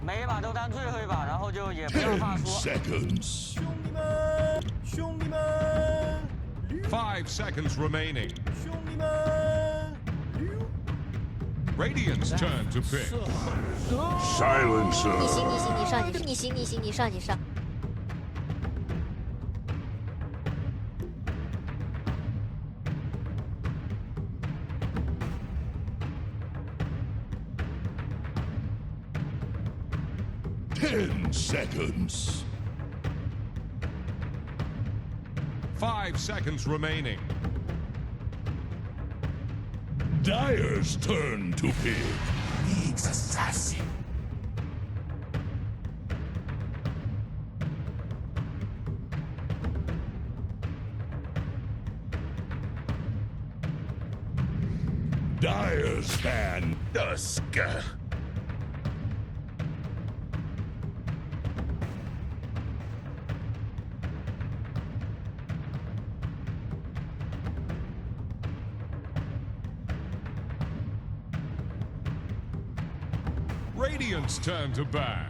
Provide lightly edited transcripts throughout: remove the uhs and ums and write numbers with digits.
每一把都当最后一把，然后就也不要怕 10输。 seconds. 兄弟们，兄弟们， 5 seconds remaining. 兄弟们， Radiant's turn to pick. Silencer. 你行你行你上你行你行你上你上。 10 seconds. 5 seconds remaining. Dyer's turn to pick. League's assassin. Dyer's fan Dusk. Radiant's turn to ban.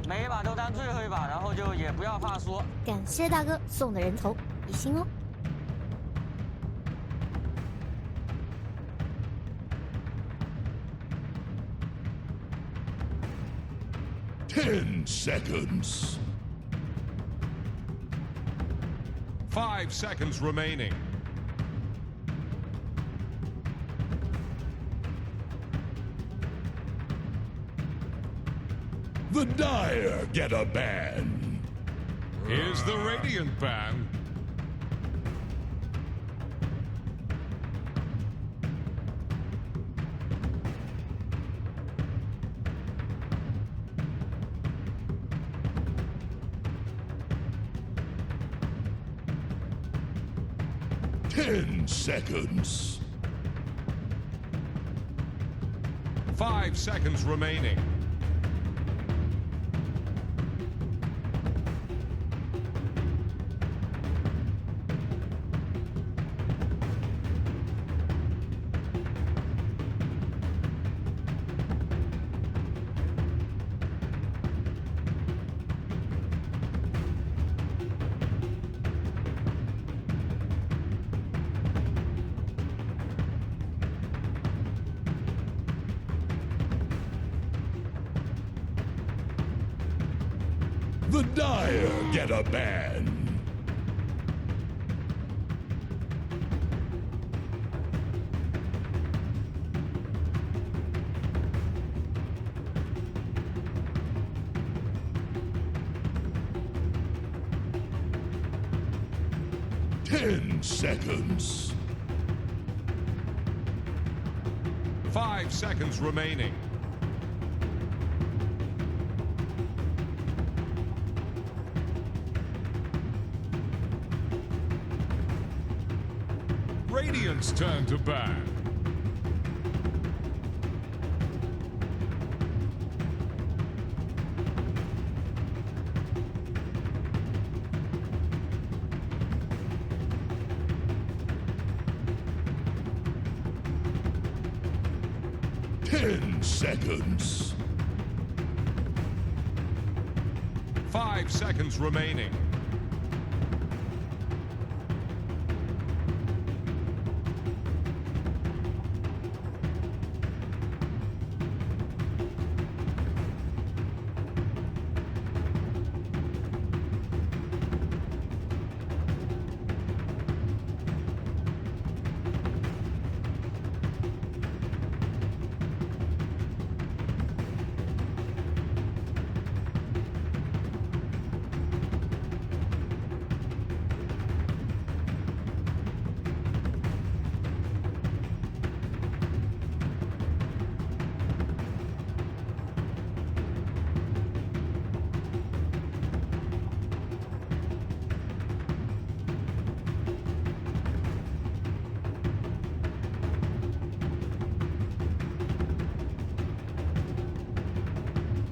每一把都当最后一把，然后就也不要怕输。感谢大哥送的人头，比心哦。 10 seconds. 5 seconds remaining. The Dyer get a ban. Here's the Radiant ban. Ten seconds. 5 seconds remaining. The Dyer get a ban. Ten seconds. 5 seconds remaining. Radiant's turn to ban. Ten seconds. 5 seconds remaining.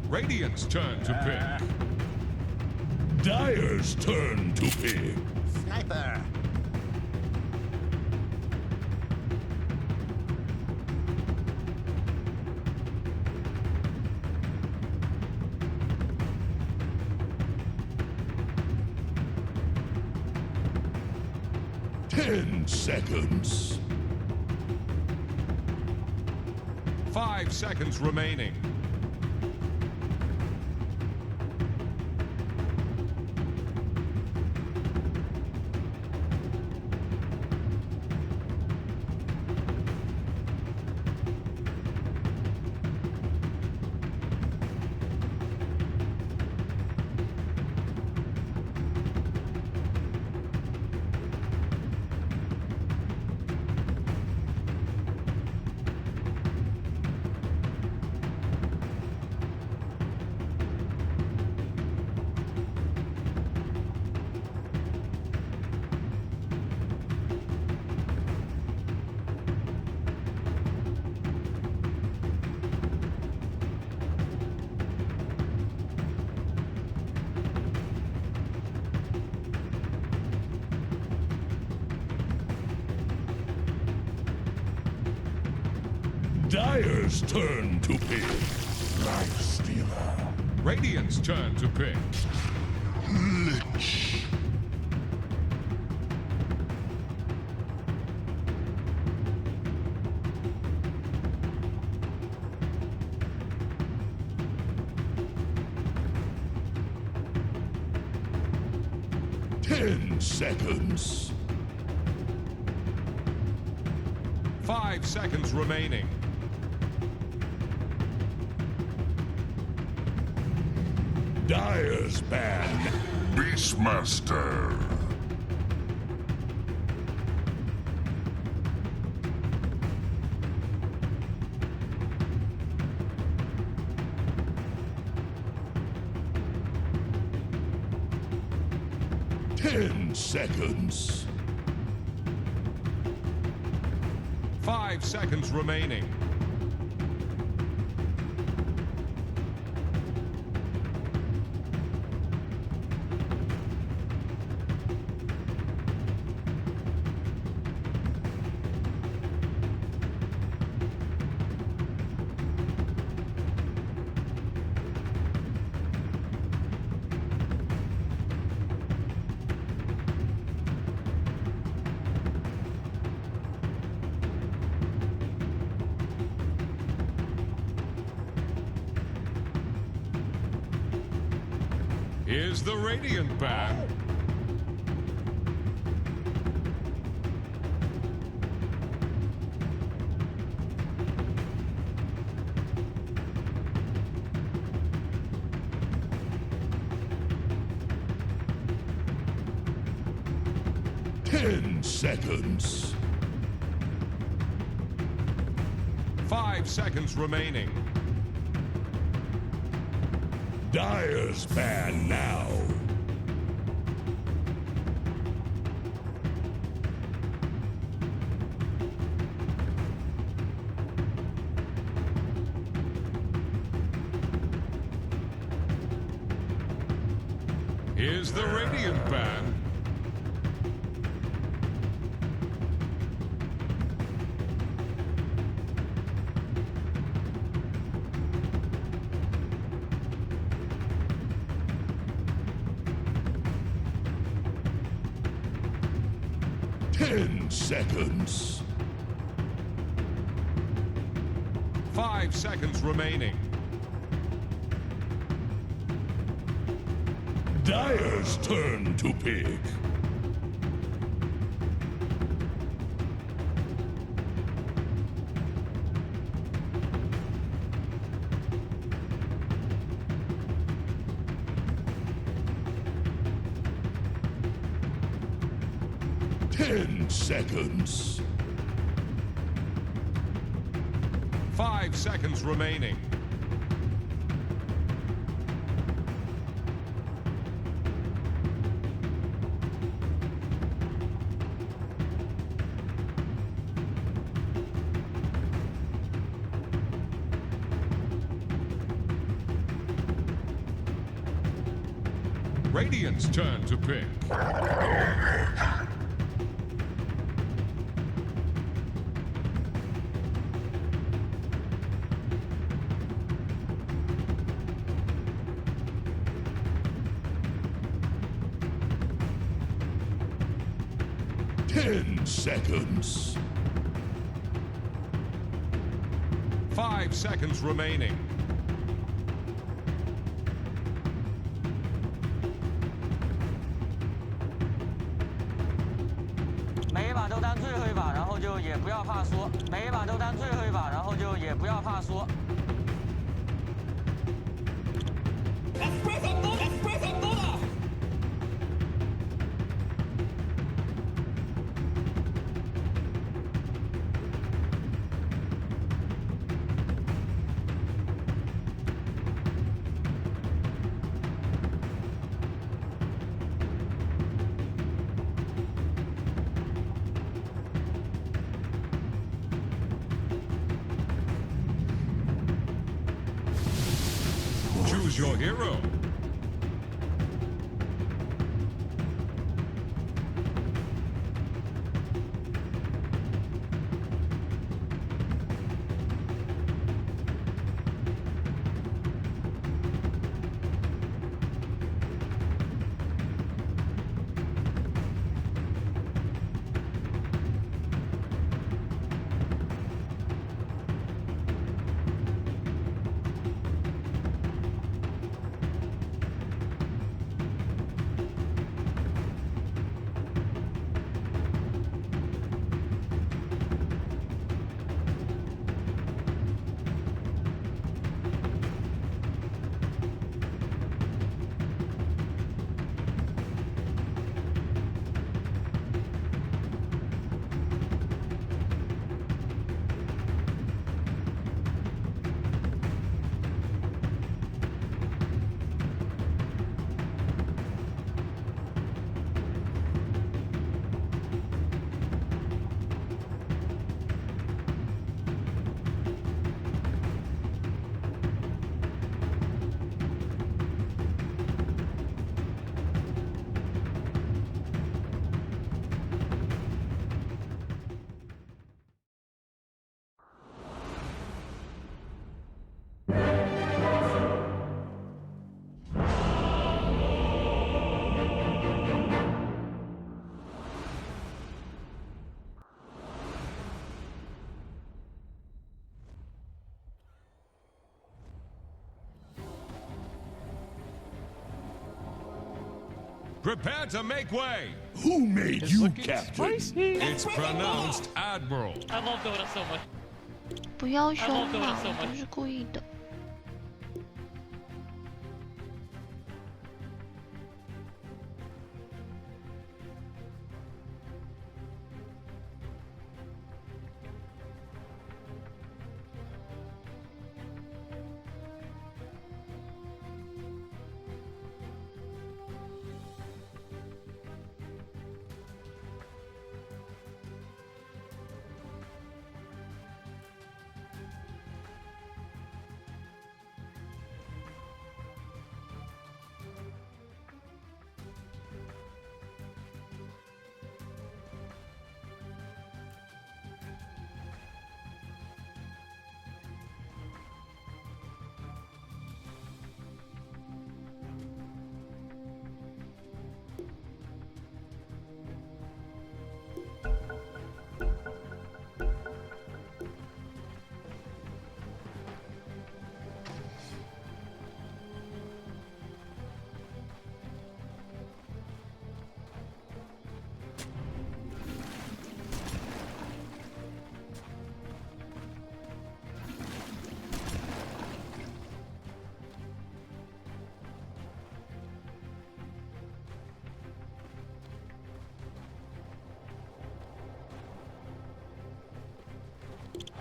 Radiant's turn to pick. Dyer's turn to pick. Sniper. 10 seconds. 5 seconds remaining. Dire's turn to pick. Life Stealer. Radiant's turn to pick. Lich. Ten seconds. 5 seconds remaining. Dire's ban. Beastmaster. Ten seconds. 5 seconds remaining. Here's the Radiant ban. Ten seconds. 5 seconds remaining. Dire's ban now. Here's the Radiant ban. Ten seconds. 5 seconds remaining. Dire's turn to pick. Ten seconds. 5 seconds remaining. Radiant's turn to pick. 10 seconds. 5 seconds remaining. 每一把都当最后一把，然后就也不要怕输。每一把都当最后一把，然后就也不要怕输。Choose your hero. Prepare to make way. Who made It's you looking captain? spicy. It's pronounced Admiral. I love Dota so much. 不要凶 I love 嘛， Dota so 我 much. 不是故意的。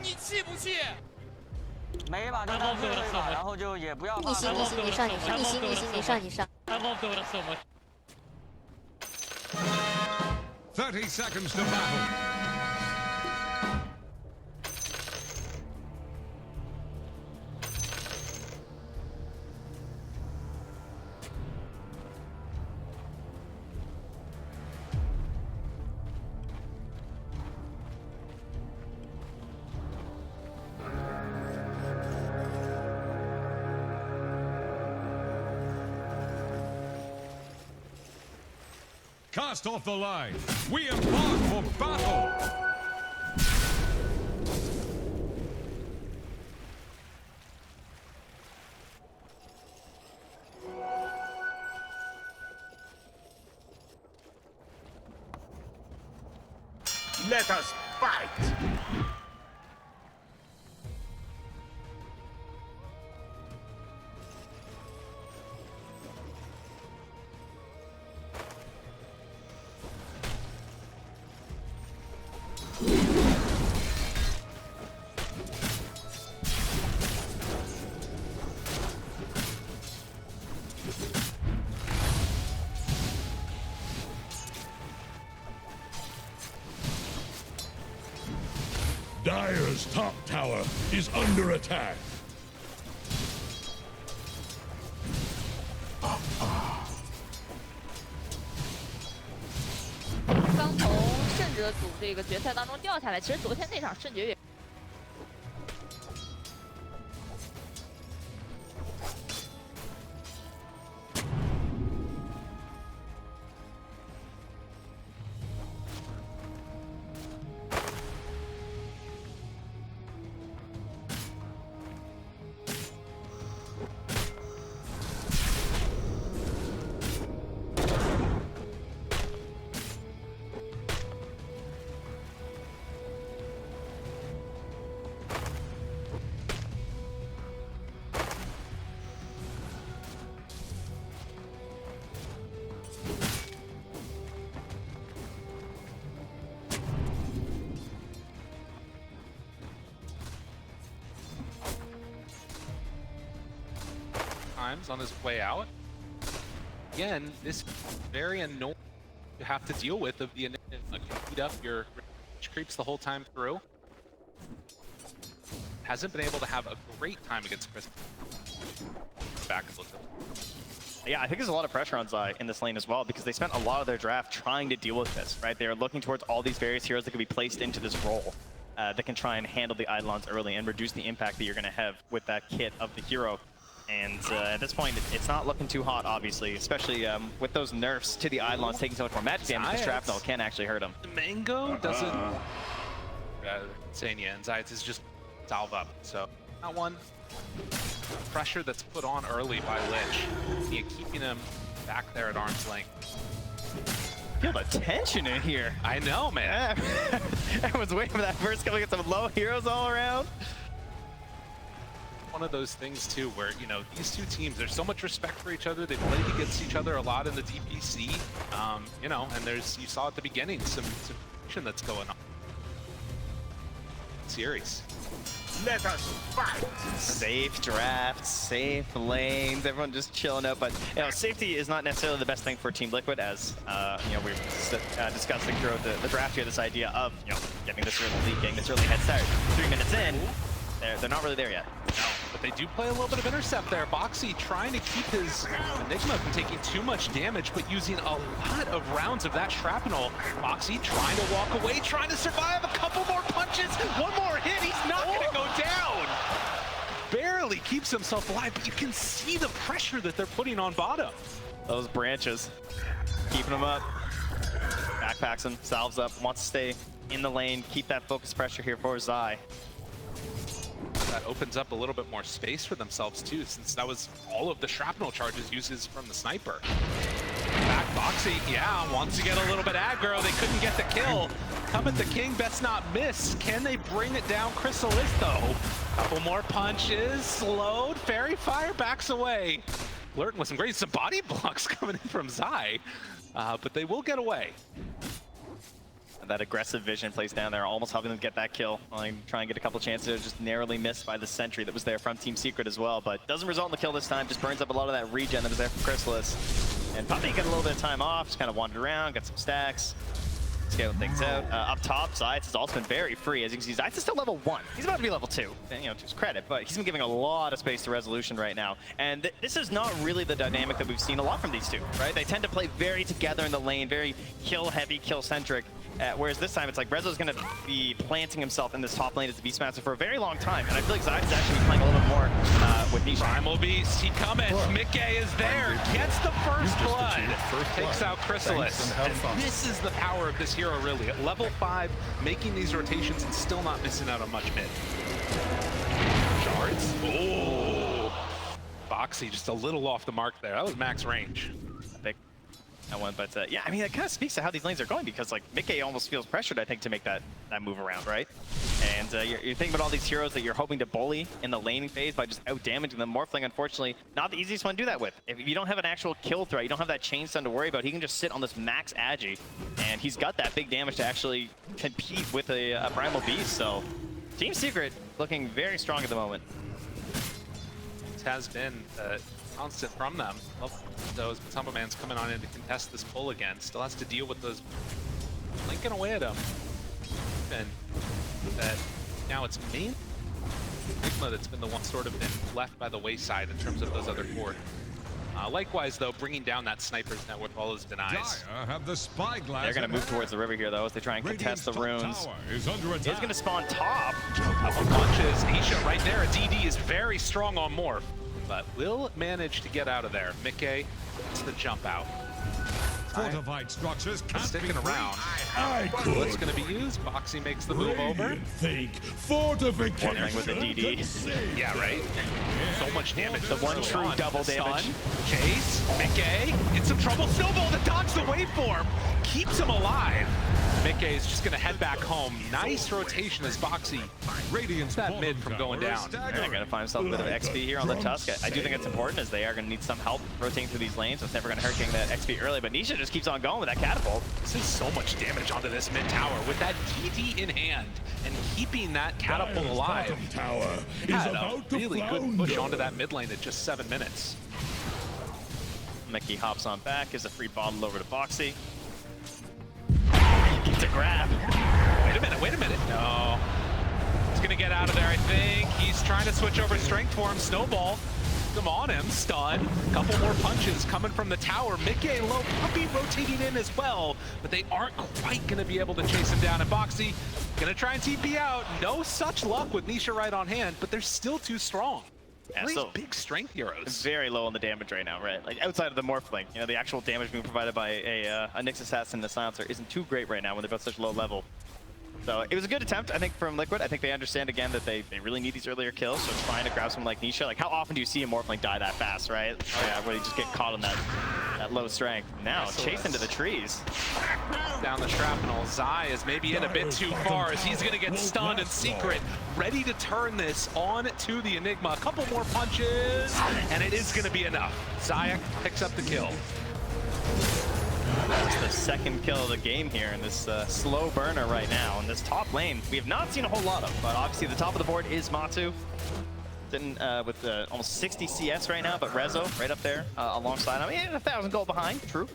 你气不气？每一把都当最后一把，然后就也不要怕输。逆行，逆行，你上，你上，逆行，逆行，你上，你上。 I love Dota so much. 30 seconds to battle. Cast off the line. We embark for battle. Let us fight! Dire's top tower is under attack. 刚从圣者组这个决赛当中掉下来，其实昨天那场圣爵也。On his way out. Again, this very annoying to have to deal with of the initiative. Like, you beat up your creeps the whole time through. Hasn't been able to have a great time against Chris. Back a little bit. Yeah, I think there's a lot of pressure on Zai in this lane as well because they spent a lot of their draft trying to deal with this, right? They are looking towards all these various heroes that can be placed into this role that can try and handle the Eidolons early and reduce the impact that you're going to have with that kit of the hero. And at this point, it's not looking too hot, obviously, especially with those nerfs to the Eidolons taking so much more magic damage. The shrapnel can actually hurt them. Mango doesn't... Sanya and Zayat is just salve up. So, that one, pressure that's put on early by Lich, keeping him back there at arm's length. Feel the tension in here. I know, man. Yeah. Everyone's waiting for that first couple to get some low heroes all around. One of those things too where, you know, these two teams, there's so much respect for each other. They played against each other a lot in the DPC, you know, and you saw at the beginning some action that's going on. Series. Let us fight! Safe drafts, safe lanes, everyone just chilling out. But you know, safety is not necessarily the best thing for Team Liquid, as you know, we're discussing throughout the draft here. This idea of getting this early lead, getting this early head start. 3 minutes in. They're not really there yet. No, but they do play a little bit of intercept there. Boxy trying to keep his Enigma from taking too much damage, but using a lot of rounds of that shrapnel. Boxy trying to walk away, trying to survive. A couple more punches, one more hit. He's not going to go down. Barely keeps himself alive, but you can see the pressure that they're putting on bottom. Those branches, keeping him up. Backpacks him, salves up, wants to stay in the lane, keep that focus pressure here for Zai. That opens up a little bit more space for themselves too, since that was all of the shrapnel charges uses from the sniper. Back Boxy, yeah, wants to get a little bit aggro. They couldn't get the kill. Come at the king, best not miss. Can they bring it down? Chrysalis though. Couple more punches, slowed. Fairy Fire backs away. Flirting with some great body blocks coming in from Zai, but they will get away. That aggressive vision plays down there, almost helping them get that kill. Try and get a couple chances, just narrowly missed by the sentry that was there from Team Secret as well, but doesn't result in the kill this time, just burns up a lot of that regen that was there from Chrysalis. And Puppy got a little bit of time off, just kind of wandered around, got some stacks, scaling things out. Up top, Zayat has also been very free. As you can see, Zayat is still level 1. He's about to be level 2, and, you know, to his credit, but he's been giving a lot of space to Resolution right now. And this is not really the dynamic that we've seen a lot from these two, right? They tend to play very together in the lane, very kill-heavy, kill-centric. Whereas this time, it's like Rezo's going to be planting himself in this top lane as the Beastmaster for a very long time. And I feel like Zay's actually playing a little bit more with Nisha. Primal Beast, he cometh. Mickey is there, gets the first blood, takes out Chrysalis. And this is the power of this hero, really. At level 5, making these rotations and still not missing out on much mid. Shards. Oh, Boxy just a little off the mark there. That was max range. Epic. That one, but yeah, I mean, that kind of speaks to how these lanes are going because like Mickey almost feels pressured, I think, to make that move around, right? And you're thinking about all these heroes that you're hoping to bully in the laning phase by just out-damaging them. Morphling, unfortunately, not the easiest one to do that with. If you don't have an actual kill threat, you don't have that chain stun to worry about, he can just sit on this max agi, and he's got that big damage to actually compete with a Primal Beast, so Team Secret looking very strong at the moment. It has been constant from them. Those Tumble Man's coming on in to contest this pull again. Still has to deal with those linking away at him. And that now it's main Enigma that's been the one sort of been left by the wayside in terms of those other four. Likewise, though, bringing down that sniper's net with all those denies. Dire have the spyglass. They're going to move towards the river here, though, as they try and contest the runes. Is under attack. He's going to spawn top. Couple punches. Nisha right there. DD is very strong on Morph, but will manage to get out of there. Mickey gets the jump out. Fortified structures can't Sticking be around. I could. What's going to be used? Boxy makes the move over. Think fortification. Wondering with the DD. Yeah, right? So much damage. The one So true on. double damage. Stun, Chase, Mickey, in some trouble. Snowball, the dodge the waveform, keeps him alive. Mickey's just going to head back home. Nice rotation as Boxy Radiant's that mid from going down. They're going to find themselves a bit of XP here on the Tusk. I do think it's important as they are going to need some help rotating through these lanes. So it's never going to hurt getting that XP early, but Nisha just keeps on going with that catapult. This is so much damage onto this mid tower with that DD in hand and keeping that catapult alive. Bottom tower is Had a about to really good flounder. push onto that mid lane at just 7 minutes. Mickey hops on back, gives a free bottle over to Boxy. Gets a grab. Wait a minute. No. He's gonna get out of there, I think. He's trying to switch over strength for him. Snowball. Come on him. Stun. Couple more punches coming from the tower. Mickey low. Puppy rotating in as well, but they aren't quite gonna be able to chase him down. And Boxy gonna try and TP out. No such luck with Nisha right on hand, but they're still too strong. Yeah, These so big strength heroes. very low on the damage right now, right? Like outside of the Morphling, you know, the actual damage being provided by a Nyx Assassin and a Silencer isn't too great right now when they're both such low level. So it was a good attempt, I think, from Liquid. I think they understand again that they really need these earlier kills, so trying to grab someone like Nisha. Like, how often do you see a Morphling die that fast, right? Oh yeah, where you just get caught on that low strength. Now, chase into the trees. Down the shrapnel. Zai is maybe in a bit too far as he's going to get stunned in secret. Ready to turn this on to the Enigma. A couple more punches, and it is going to be enough. Zaya picks up the kill. That's the second kill of the game here in this slow burner right now. In this top lane, we have not seen a whole lot of, but obviously the top of the board is Matu. Sitting with almost 60 CS right now, but Rezo right up there alongside him. 1,000 gold behind, true.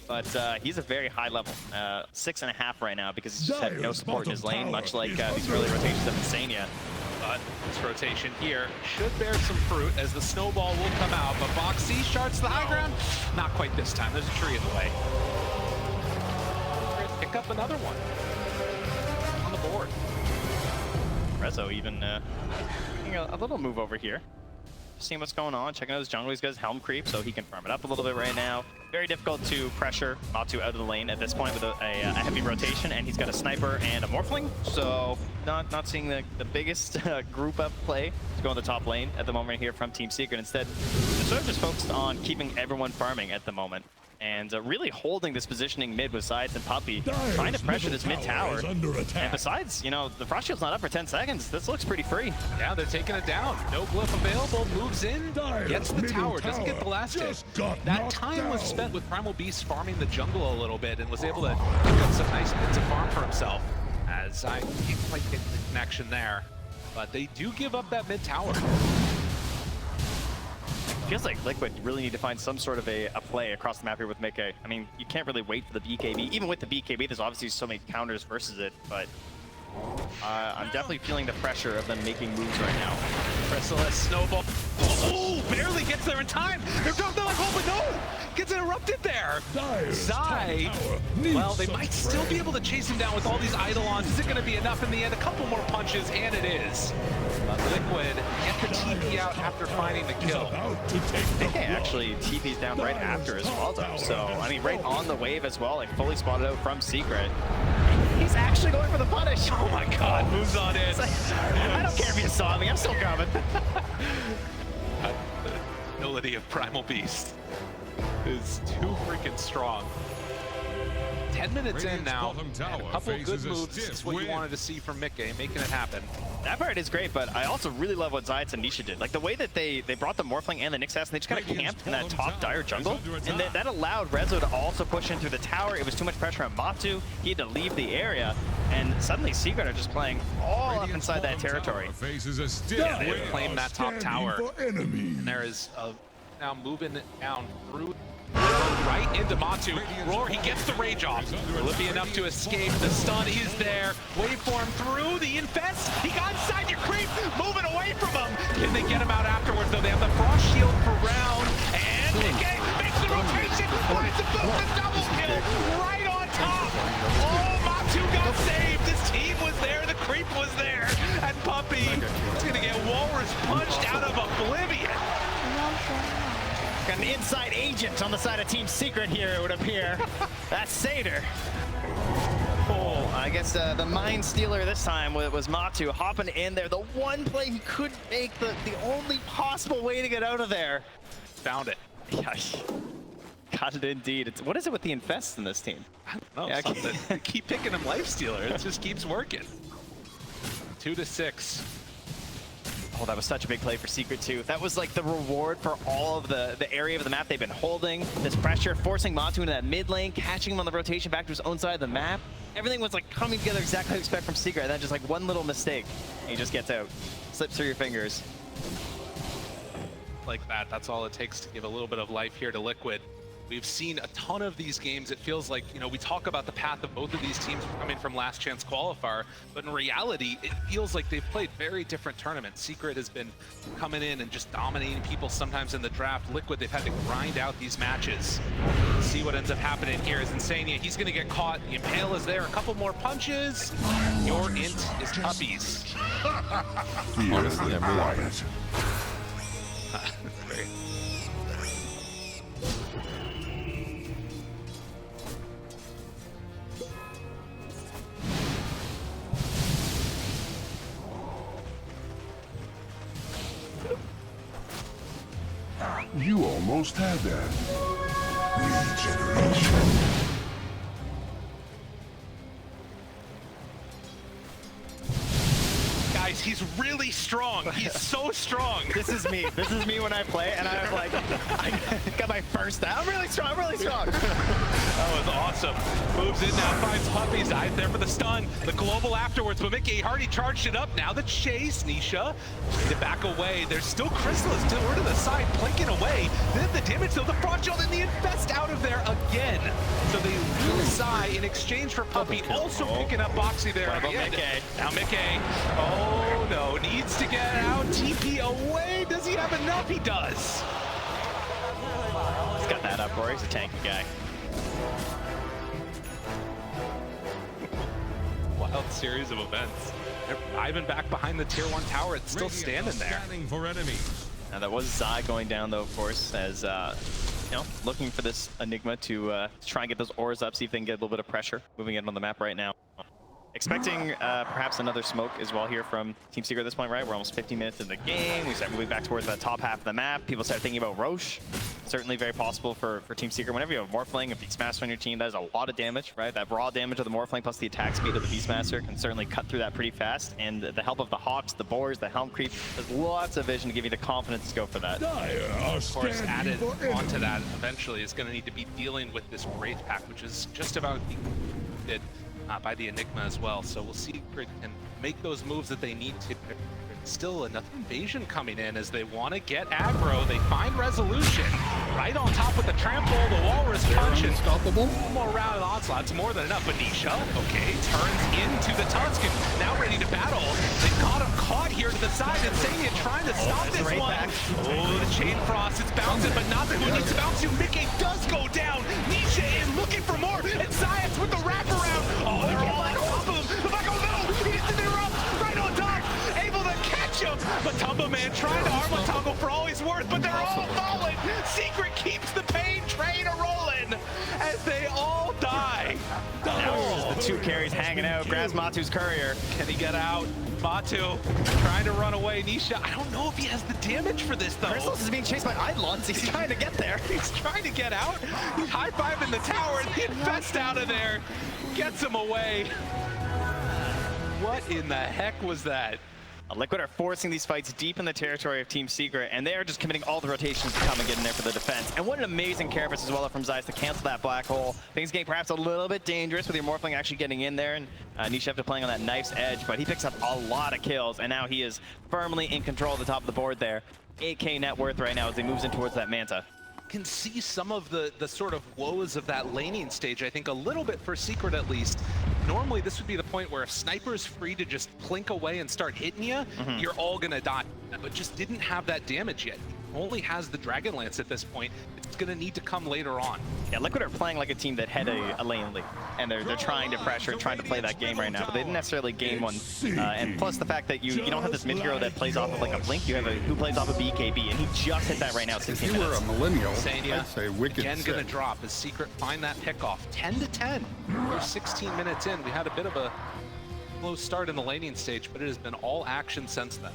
But he's a very high level, 6.5 right now because he's just had no support in his lane, much like these early rotations of Insania. But this rotation here should bear some fruit as the snowball will come out. But Boxy shards the high ground. Not quite this time. There's a tree in the way. Pick up another one on the board. Rezo even making a little move over here. Seeing what's going on, checking out his jungle. He's got his helm creep, so he can farm it up a little bit right now. Very difficult to pressure Matu out of the lane at this point with a heavy rotation, and he's got a sniper and a morphling, so not seeing the biggest group up play to go in the top lane at the moment here from Team Secret. Instead, they're sort of just focused on keeping everyone farming at the moment. And really holding this positioning mid with Sides and Puppy, trying to pressure this mid tower. And besides, you know, the Frost Shield's not up for 10 seconds. This looks pretty free. Yeah, they're taking it down. No glyph available, moves in, gets the tower, doesn't get the last hit. That time was spent with Primal Beast farming the jungle a little bit and was able to pick up some nice bits of farm for himself. As I can't quite get the connection there, but they do give up that mid tower. Feels like Liquid really need to find some sort of a play across the map here with Mickey. I mean, you can't really wait for the BKB. Even with the BKB, there's obviously so many counters versus it, but I'm definitely feeling the pressure of them making moves right now. Chrysalis, snowball. Oh, barely gets there in time. They're like, oh, but no! Gets interrupted there. Dire's Zai, top tower needs well, they some might still be praise. able to chase him down with all these Eidolons. Is it going to be enough in the end? A couple more punches, and it is. But Liquid get the TP out after finding the Is kill. about to take the They blow. actually TP's down right after as well, though. So, I mean, right on the wave as well, like fully spotted out from Secret. He's actually going for the punish. Oh my god, moves on in. It's like, I don't care if you saw me, I'm still coming. The ability of Primal Beast is too freaking strong. 10 minutes in Radiant's now, bottom and tower a couple good faces a moves. This stiff is what you win. wanted to see from Mickey, making it happen. That part is great, but I also really love what Zayats and Nisha did. Like the way that they brought the Morphling and the Nyx Assassin, they just kind of Radiant's camped in that bottom top tower dire is jungle. under And attack. that allowed Rezo to also push in through the tower. It was too much pressure on Matu. He had to leave the area. And suddenly Secret are just playing all up Radiant's inside that bottom territory. tower faces a stiff Yeah, they win. claimed that top Standing tower. for enemies. And there is now moving it down through right into Matu. Roar, he gets the rage off. Will it be enough to escape? The stun is there. Wait for him through the infest. He got inside your creep, moving away from him. Can they get him out afterwards, though? They have the frost shield for round. And Nikkei makes the rotation. Finds the boot, the double kill right on top. Oh, Matu got saved. His team was there. The creep was there. And Puppy is going to get Walrus punched out of oblivion. 不要说话。 An inside agent on the side of Team Secret here, it would appear. That's Seder. Oh, I guess the Mind Stealer this time was Matu hopping in there. The one play he couldn't make, the only possible way to get out of there. Found it. Yeah, got it indeed. What is it with the infests in this team? I don't know, Yeah, something. Keep picking him Lifestealer. It just keeps working. 2-6. Oh, that was such a big play for Secret too. That was like the reward for all of the area of the map they've been holding. This pressure, forcing Matu into that mid lane, catching him on the rotation back to his own side of the map. Everything was like coming together exactly how you expect from Secret, and then just like one little mistake, he just gets out. Slips through your fingers. Like that, that's all it takes to give a little bit of life here to Liquid. We've seen a ton of these games. It feels like, you know, we talk about the path of both of these teams coming from last chance qualifier, but in reality, it feels like they've played very different tournaments. Secret has been coming in and just dominating people sometimes in the draft. Liquid, they've had to grind out these matches. See what ends up happening here is Insania. He's gonna get caught. The Impale is there. A couple more punches. Your int is Puppies. Here's the quiet. Great. You almost had that. Regeneration. Guys, he's really strong. He's so strong. This is me. This is me when I play, and I'm like, I got my first down. I'm really strong. I'm really strong. That was awesome. Moves in now, finds Puppy's eyes there for the stun. The global afterwards, but Mickey Hardy charged it up. Now the chase, Nisha. Need to back away. There's still Chrysalis still over to the side, plinking away. Then the damage, though, the fraud shield and the infest out of there again. So they lose Zai in exchange for Puppy, also picking up Boxy there. What about again. Mickey? Now Mickey. Oh no, needs to get out. TP away. Does he have enough? He does. He's got that up, Rory. He's a tanky guy. Wild series of events. They're diving back behind the tier 1 tower. It's still Radiant standing there. Scanning for enemies. Now that was Zai going down though, of course, as you know, looking for this Enigma to try and get those auras up, see if they can get a little bit of pressure moving in on the map right now. Expecting perhaps another smoke as well here from Team Secret at this point, right? We're almost 15 minutes in the game. We start moving back towards that top half of the map. People start thinking about Roche. Certainly very possible for Team Secret. Whenever you have Morphling, a Beastmaster on your team, that is a lot of damage, right? That raw damage of the Morphling plus the attack speed of the Beastmaster can certainly cut through that pretty fast. And the help of the Hawks, the Boars, the Helm Creep, there's lots of vision to give you the confidence to go for that. Dire are Of course, standing added for onto enemies. that eventually is going to need to be dealing with this Wraith Pack, which is just about completed by the Enigma as well. So we'll see if Secret can make those moves that they need to Still another invasion coming in as they want to get aggro. They find resolution right on top with the trample, the walrus punch, and Unstoppable. one more round of onslaught. It's more than enough. Anisha, okay, turns into the Tuscan, now ready to battle. They've got him caught here to the side. Insania trying to stop this right one. back. Oh, the chain frost, it's bouncing, but not the who needs to bounce to. Mickey does go down. Nisha in looking for more, and Zayas with the wraparound. Oh, they're all on top of him. The back of the middle, he gets to interrupt, right on top, able to catch him. But Tumba Man trying to armor toggle for all he's worth, but they're all falling. Secret keeps the pain train a-rolling as they all die. Now it's just the two carries hanging out. Grabs Matu's courier. Can he get out? Matu trying to run away. Nisha, I don't know if he has the damage for this though. Crystals is being chased by Eidolons. He's trying to get there. He's trying to get out. He's high-fiving the tower and the infest out of there. Gets him away. What in the heck was that? Liquid are forcing these fights deep in the territory of Team Secret, and they are just committing all the rotations to come and get in there for the defense. And what an amazing carapace as well from Zeiss to cancel that black hole. Things getting perhaps a little bit dangerous with your Morphling actually getting in there, and Nishefta playing on that knife's edge, but he picks up a lot of kills, and now he is firmly in control of the top of the board there. 8K net worth right now as he moves in towards that Manta. Can see some of the sort of woes of that laning stage, I think a little bit for Secret at least. Normally this would be the point where if Sniper's free to just plink away and start hitting you, you're all gonna die, but just didn't have that damage yet. Only has the Dragonlance at this point. It's gonna need to come later on. Yeah, Liquid are playing like a team that had a lane lead, and they're trying to pressure, trying to play that game right now, but they didn't necessarily gain one. And plus the fact that you don't have this mid hero that plays off of like a blink, you have a who plays off of BKB, and he just hit that right now. 16 If you were minutes. a millennial, Sania, I'd say wicked again gonna sick. drop as Secret find that pick off. 10-10. We're 16 minutes in. We had a bit of a slow start in the laning stage, but it has been all action since then.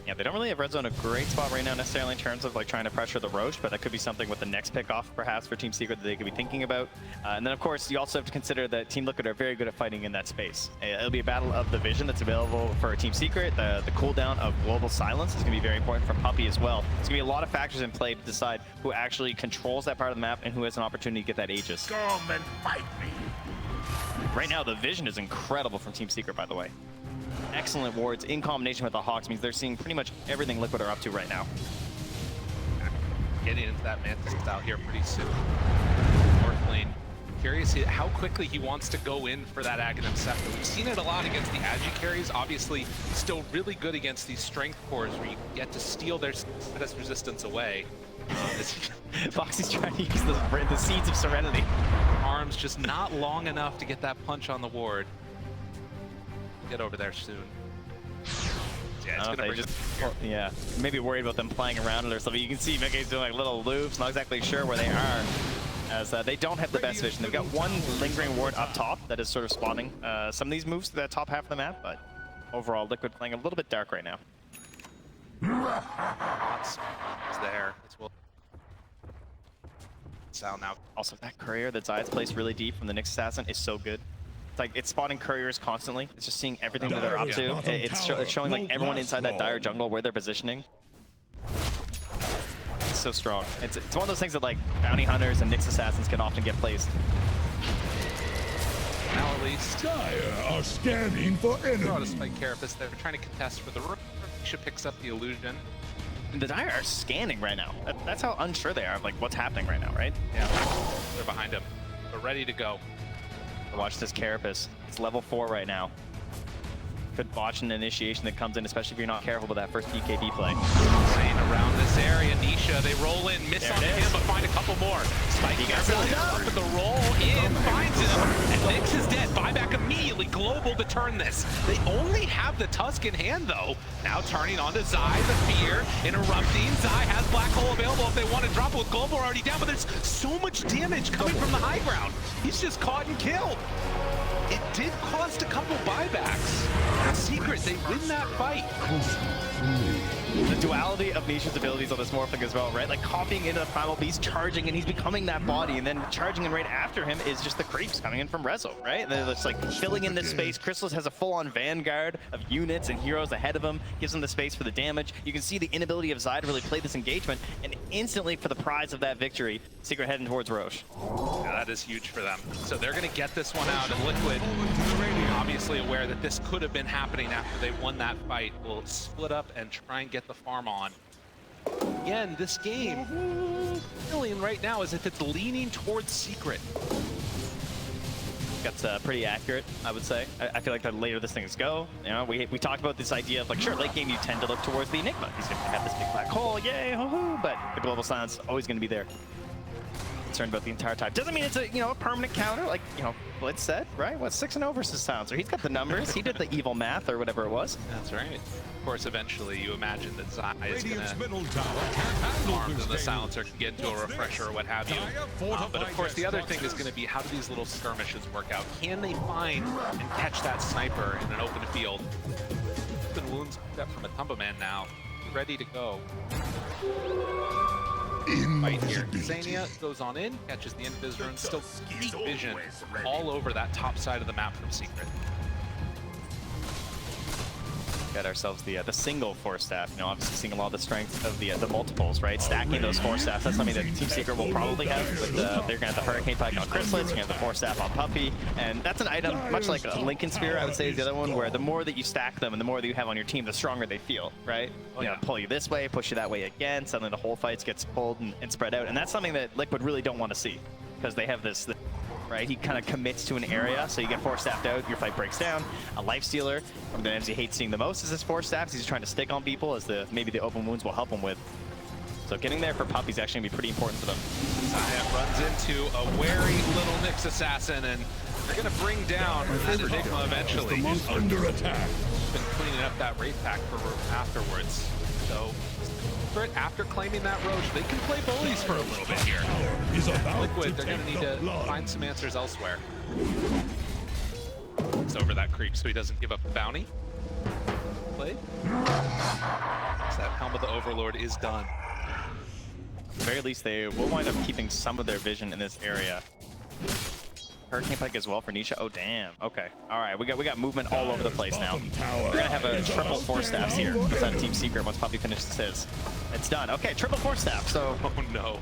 Yeah, they don't really have red zone a great spot right now necessarily in terms of like trying to pressure the Roche, but that could be something with the next pick off perhaps for Team Secret that they could be thinking about. And then of course you also have to consider that Team Liquid are very good at fighting in that space. It'll be a battle of the vision that's available for Team Secret. The cooldown of global silence is going to be very important for Puppey as well. It's going to be a lot of factors in play to decide who actually controls that part of the map and who has an opportunity to get that Aegis. Come and fight me. Right now the vision is incredible from Team Secret, by the way. Excellent wards in combination with the Hawks means they're seeing pretty much everything Liquid are up to right now. Getting into that Mantis out here pretty soon. North lane. Curious how quickly he wants to go in for that Aghanim Scepter. We've seen it a lot against the Agi carries. Obviously, still really good against these strength cores where you get to steal their resistance away. Foxy's trying to use the Seeds of Serenity. Arms just not long enough to get that punch on the ward. Get over there soon. Yeah, it's gonna bring yeah, maybe worried about them playing around it or something. You can see Mickey's doing like little loops, not exactly sure where they are, as they don't have the best vision. They've got one lingering ward up top that is sort of spawning some of these moves to that top half of the map, but overall Liquid playing a little bit dark right now. It's there as well. Sound now. Also, that courier that Zayas placed really deep from the Nyx Assassin is so good. It's like it's spotting couriers constantly. It's just seeing everything that they're up to. It's showing like everyone inside that dire jungle where they're positioning. It's so strong. It's one of those things that like bounty hunters and Nyx Assassins can often get placed. Now at least. Dire are scanning for Throw out a enemies. spike carapace. They're trying to contest for the rook. Nisha picks up the illusion. And the Dire are scanning right now. That's how unsure they are of like what's happening right now, right? Yeah, they're behind him. They're ready to go. Watch this carapace. It's level 4 right now. Could botch an initiation that comes in, especially if you're not careful with that first BKB play. Playing around this area, Nisha, they roll in, miss on him, but find a couple more. Spike up with the roll in, finds him, and Nyx is dead. Buyback immediately global to turn this. They only have the Tusk in hand though. Now turning onto Zai, the fear, interrupting. Zai has Black Hole available if they want to drop it with global already down, but there's so much damage coming from the high ground. He's just caught and killed. It did cost a couple buybacks. Secret, they win that fight. The duality of Nisha's abilities on this Morphling as well, right? Like copying into the Primal Beast, charging, and he's becoming that body, and then charging in right after him is just the creeps coming in from Rezo, right? And they're just like filling in this space. Crystallis has a full-on vanguard of units and heroes ahead of him, gives him the space for the damage. You can see the inability of Zai to really play this engagement, and instantly for the prize of that victory, Secret heading towards Roche. Yeah, that is huge for them. So they're going to get this one out, and Liquid obviously aware that this could have been happening after they won that fight, will split up and try and get the farm on. Again, this game, feeling right now as if it's leaning towards Secret. That's pretty accurate, I would say. I feel like the later this things go, you know, we talked about this idea of like, sure, late game you tend to look towards the Enigma. He's gonna have this big black hole, yay, hoo-hoo, but the global silence always gonna be there. Concerned about the entire time. Doesn't mean it's a, you know, a permanent counter, like, you know, Blitz said, right? What, 6-0 versus Silencer? He's got the numbers. He did the evil math or whatever it was. That's right. Of course, eventually you imagine that Zai is Radiant's gonna middle tower can't handle armed this and the game. Silencer can get into a refresher or what have you. But of course, the other thing is going to be how do these little skirmishes work out? Can they find and catch that sniper in an open field? Been wounds picked up from a Tumba Man now, ready to go. Fight here. Xania goes on in, catches the Invis rune, still great vision all over that top side of the map from Secret. Got ourselves the single force staff. You know, obviously seeing a lot of the strength of the multiples, right? Stacking those force staffs. That's something that Team Secret will probably have. But they're gonna have the Hurricane Pike on Chrysalis. You're gonna have the force staff on Puppey, and that's an item much like a Lincoln Spear. I would say is the other one where the more that you stack them and the more that you have on your team, the stronger they feel, right? You know, pull you this way, push you that way again. Suddenly the whole fight gets pulled and spread out, and that's something that Liquid really don't want to see because they have this. Right, he kind of commits to an area, so you get force staffed out, your fight breaks down. A life stealer, one of the items he hates seeing the most is his force staffs. He's trying to stick on people as maybe the open wounds will help him with. So getting there for Puppey's actually gonna be pretty important for them. Zaya runs into a wary little Nyx assassin, and they're gonna bring down that Enigma eventually. Is under attack. Been cleaning up that Wraith Pack for afterwards. So after claiming that Roche, they can play bullies for a little bit here. Liquid, they're going to need to find some answers elsewhere. It's over that creep so he doesn't give up the bounty. Played. So that Helm of the Overlord is done. At the very least, they will wind up keeping some of their vision in this area. Hurricane Pike as well for Nisha. Oh damn. Okay. All right. We got movement all over the place now. We're gonna have a triple force staffs here. It's on Team Secret once Puppey finishes his. It's done. Okay, triple force staff. So. Oh no.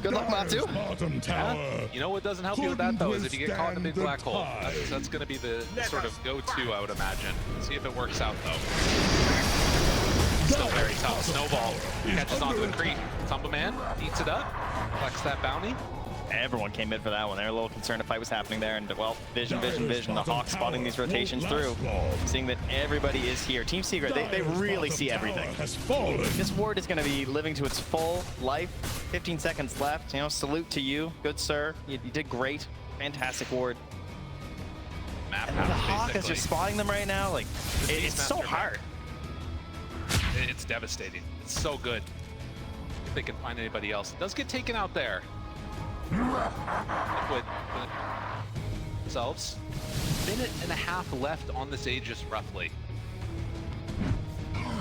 Good luck, Matsu. Yeah. You know what doesn't help you with that though is if you get caught in a big black hole. That's gonna be the sort of go-to, I would imagine. See if it works out though. Still very tough. Snowball catches onto the creep. Tumba Man eats it up. Collects that bounty. Everyone came in for that one. They were a little concerned a fight was happening there, and well, vision. The Hawks spotting these rotations through, seeing that everybody is here. Team Secret, they really see everything. This ward is going to be living to its full life. 15 seconds left. You know, salute to you, good sir. You did great. Fantastic ward. Map and the Hawk is just spotting them right now. Like, it's so hard. It's devastating. It's so good. If they can find anybody else, it does get taken out there. Liquid themselves. Minute and a half left on this Aegis, roughly.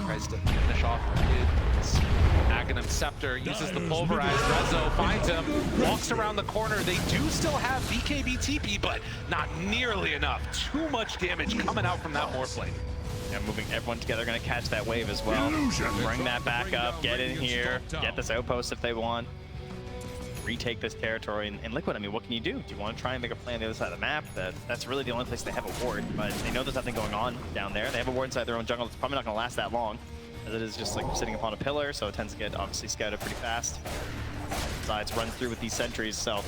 Tries to finish off his Aghanim Scepter, uses the Pulverize. Rezo finds him, walks around the corner. They do still have BKB TP, but not nearly enough. Too much damage coming out from that Morphling. Yeah, moving everyone together, gonna catch that wave as well. Bring that back up, get in here, get this outpost if they want. Retake this territory, and Liquid, I mean, what can you do? Do you want to try and make a play on the other side of the map? That's really the only place they have a ward, but they know there's nothing going on down there. They have a ward inside their own jungle. It's probably not going to last that long, as it is just like sitting upon a pillar, so it tends to get obviously scouted pretty fast. Besides, runs through with these sentries, so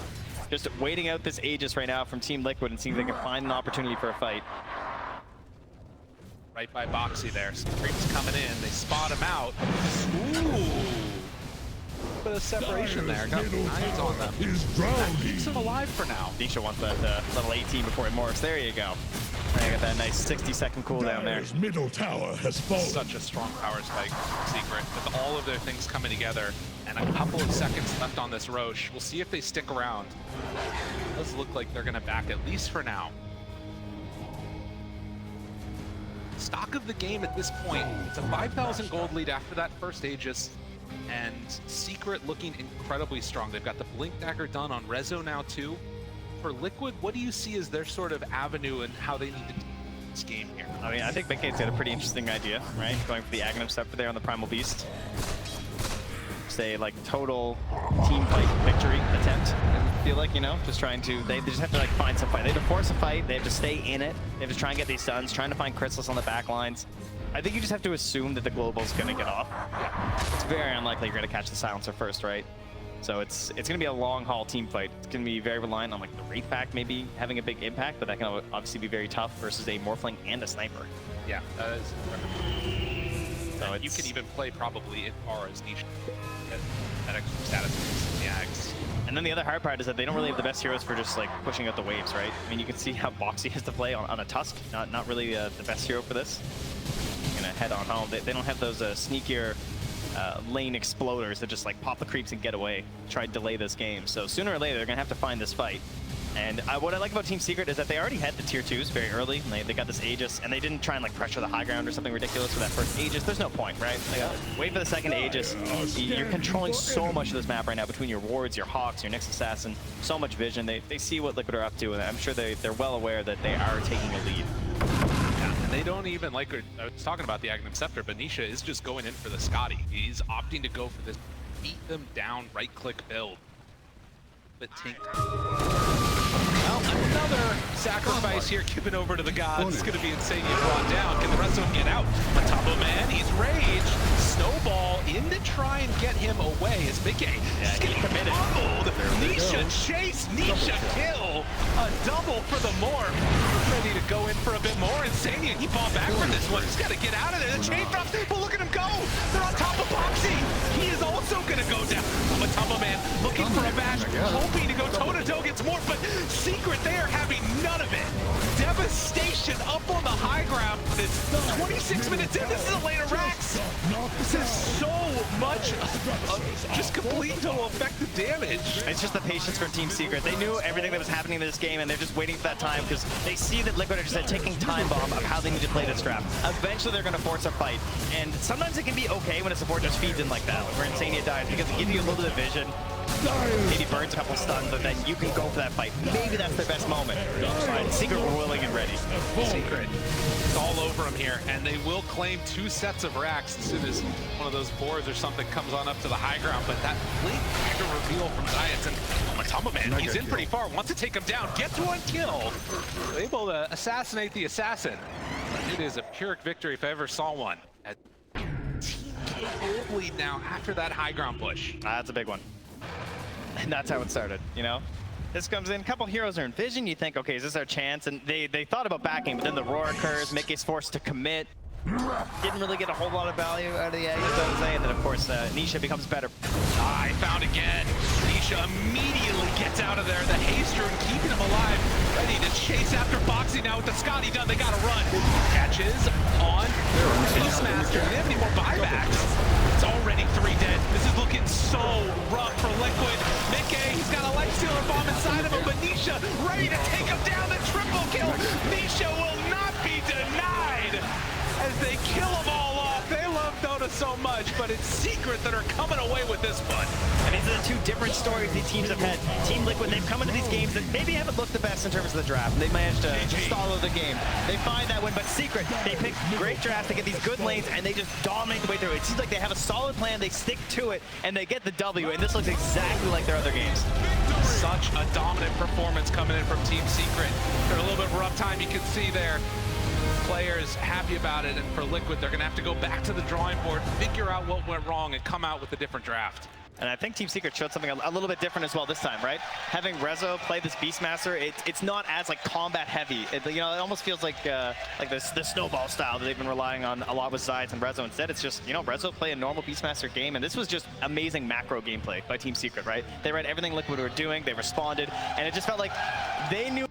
just waiting out this Aegis right now from Team Liquid and seeing if they can find an opportunity for a fight. Right by Boxy there. Some creeps coming in. They spot him out. Ooh! Bit of separation there. Got knives on them. That keeps him alive for now. Nisha wants that level 18 before it morphs. There you go. I got that nice 60-second cooldown there. Middle tower has fallen. Such a strong power spike Secret with all of their things coming together and a couple of seconds left on this Roche. We'll see if they stick around. It does look like they're going to back at least for now. Stock of the game at this point, it's a 5,000 gold lead after that first Aegis. And Secret looking incredibly strong. They've got the Blink Dagger done on Rezo now too. For Liquid, what do you see as their sort of avenue and how they need to do this game here? I mean, I think Mickey's got a pretty interesting idea, right? Going for the Aghanim Scepter there on the Primal Beast. just a like total team fight victory attempt. I feel like, you know, just trying to, they just have to like find some fight. They have to force a fight, they have to stay in it, they have to try and get these stuns, trying to find Crystallis on the back lines. I think you just have to assume that the Global's gonna get off. It's very unlikely you're gonna catch the Silencer first, right? So it's gonna be a long haul team fight. It's gonna be very reliant on like the Wraith pack maybe having a big impact, but that can obviously be very tough versus a Morphling and a Sniper. Yeah, that is. So you can even play probably as far as niche that extra status in the Ags. And then the other hard part is that they don't really have the best heroes for just like pushing out the waves, right? I mean, you can see how Boxy has to play on a Tusk. Not really the best hero for this. Gonna head on home. They don't have those sneakier lane exploders that just like pop the creeps and get away, try to delay this game. So sooner or later, they're gonna have to find this fight. And what I like about Team Secret is that they already had the tier 2s very early. And they got this Aegis, and they didn't try and like pressure the high ground or something ridiculous for that first Aegis. There's no point, right? Wait for the second Aegis. You're controlling so much of this map right now between your wards, your Hawks, your Nyx Assassin. So much vision. They see what Liquid are up to, and I'm sure they're well aware that they are taking a lead. Yeah, and they don't even, like I was talking about the Aghanim Scepter, but Nisha is just going in for the Scotty. He's opting to go for this beat them down right-click build. But Tink. Well, another sacrifice here, giving over to the gods. It's going to be insane. He's brought down. Can the rest of them get out? Matabo man, he's raged. Snowball in to try and get him away. As Mickey is getting committed. Nisha chase, Nisha kill. A double for the Morph. Ready to go in for a bit more. Insania, he fought back for this one. He's got to get out of there. The chain drops. But look at him go. They're on top of Boxy. He is also going to go down. Matabo man looking for a bash, hoping to go toe-to-toe against Morph, but Secret, they are having none of it. Devastation up on the high ground. This 26 minutes in, this is a later Rax. This is so much just complete total effective damage. It's just the patience for Team Secret. They knew everything that was happening in this game, and they're just waiting for that time because they see that Liquid are just a ticking time bomb of how they need to play this draft. Eventually, they're going to force a fight, and sometimes it can be okay when a support just feeds in like that, where Insania dies, because it gives you a little bit of vision. Maybe burns a couple stuns, but then you can go for that fight. Maybe that's their best moment. But Secret were willing and ready. Secret. It's all over them here, and they will claim 2 sets of racks as soon as one of those boards or something comes on up to the high ground. But that late dagger reveal from Giants, and Matamba man, he's in pretty far, wants to take him down, gets one kill. Able to assassinate the assassin. It is a Pyrrhic victory if I ever saw one. At TK lead now after that high ground push. That's a big one. And that's how it started, you know? This comes in, a couple heroes are in vision, you think, okay, is this our chance? And they thought about backing, but then the roar occurs, Mickey's forced to commit. Didn't really get a whole lot of value out of the Aegis, I would say, and then of course, Nisha becomes better. I found again. Nisha immediately gets out of there. The haster and keeping him alive. Ready to chase after Boxy now with the Scotty done. They gotta run. Catches on Beastmaster. Do they have any more buybacks? It's already 3 dead. This is looking so rough for Liquid. Mickey, he's got a life stealer bomb inside of him, but Nisha ready to take him down. The triple kill. Nisha will not be denied as they kill them all off. They love Dota so much, but it's Secret that are coming away with this one. And these are the 2 different stories these teams have had. Team Liquid, they've come into these games that maybe haven't looked the best in terms of the draft. They managed to stall the game. They find that win, but Secret, they pick great drafts to get these good lanes, and they just dominate the way through. It seems like they have a solid plan, they stick to it, and they get the W, and this looks exactly like their other games. Such a dominant performance coming in from Team Secret. They're a little bit rough time, you can see there. Players happy about it, and for Liquid, they're gonna have to go back to the drawing board, figure out what went wrong, and come out with a different draft. And I think Team Secret showed something a little bit different as well this time, right? Having Rezo play this Beastmaster, it's not as like combat heavy. You know, it almost feels like the snowball style that they've been relying on a lot with Zides and Rezo. Instead, it's just, you know, Rezo play a normal Beastmaster game, and this was just amazing macro gameplay by Team Secret, right? They read everything Liquid were doing, they responded, and it just felt like they knew